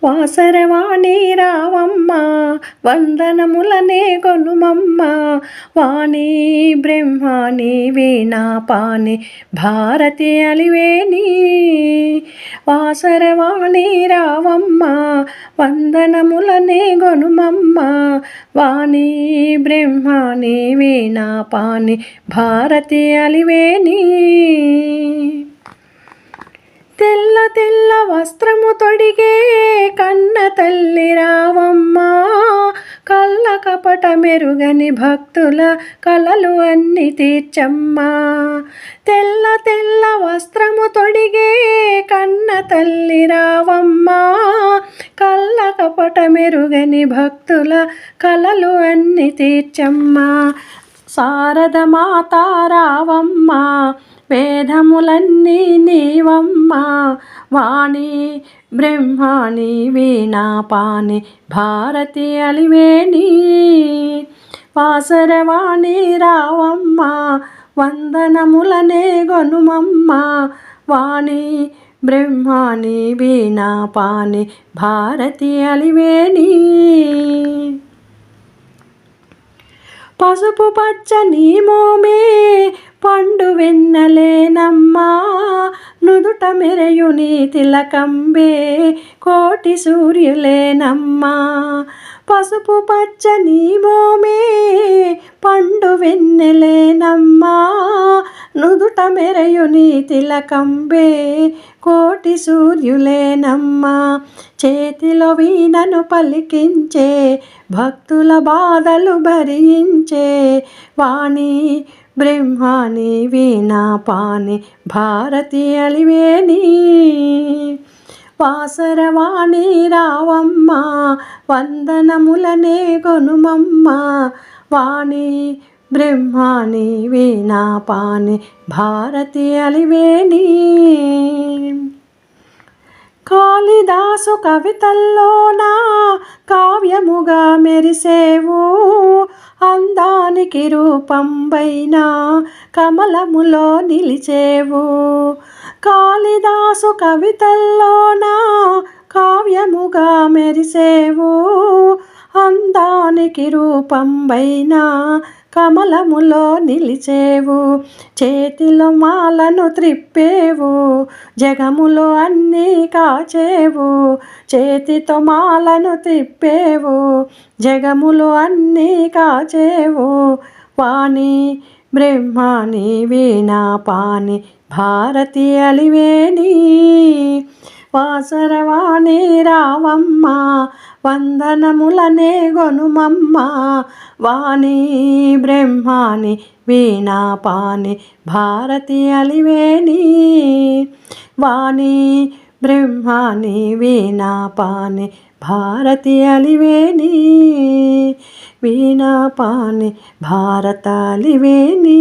వాసరవాణి రావమ్మ వందనములనే కొనుమమ్మ వాణి బ్రహ్మాని వీణాపాని భారతి అలివేణి వాసరవాణి రావమ్మ వందనములనే గొనుమమ్మ వాణి బ్రహ్మాని వీణాపాని భారతి అలివేణి తెల్ల తెల్ల వస్త్రము తొడిగే కన్న తల్లి రావమ్మ కళ్ళ కపట మెరుగని భక్తుల కలలు అన్ని తీర్చమ్మా తెల్ల తెల్ల వస్త్రము తొడిగే కన్న తల్లి రావమ్మ కళ్ళ కపట మెరుగని భక్తుల కలలు అన్ని తీర్చమ్మా శారద మాత రావమ్మ వేదములన్నీ నీవమ్మ వాణి బ్రహ్మాని వీణాపాని భారతి అలివేణి వాసరవాణి రావమ్మ వందనములనే గొనుమమ్మ వాణి బ్రహ్మాని వీణాపాని భారతి అలివేణి పసుపు పచ్చని మోమే పండు వెన్నలేనమ్మా నుదుట మెరయుని తిలకంబే కోటి సూర్యులేనమ్మా పసుపు పచ్చని మోమే పండు వెన్నెలేనమ్మా నుదుట మెరయుని తిలకంబే కోటి సూర్యులేనమ్మా చేతిలో వీణను పలికించే భక్తుల బాధలు భరించే వాణి బ్రహ్మాని వీణాపాని భారతి అలివేణి వాసరవాణి రావమ్మ వందనములనే గొనుమమ్మ వాణి బ్రహ్మాని వీణాపాని భారతి అలివేణి కాళిదాసు కవితల్లోన కావ్యముగా మెరిసేవు అందానికి రూపంబైన కమలములో నిలిచేవు కాళిదాసు కవితల్లోన కావ్యముగా మెరిసేవు అందానికి రూపంబైన కమలములో నిలిచేవు చేతిలో మాలను త్రిప్పేవు జగములో అన్నీ కాచేవు చేతితో మాలను త్రిప్పేవు జగములో అన్నీ కాచేవు వాణి బ్రహ్మాని వీణాపాని భారతి అలివేణి వాసరవాణి రావమ్మ వందనములనే గొనుమమ్మ వాణి బ్రహ్మాని వీణాపాని భారతి అలివేణి వాణి బ్రహ్మాని వీణాపాని భారతి అలివేణి వీణాపాని భారత అలివేణి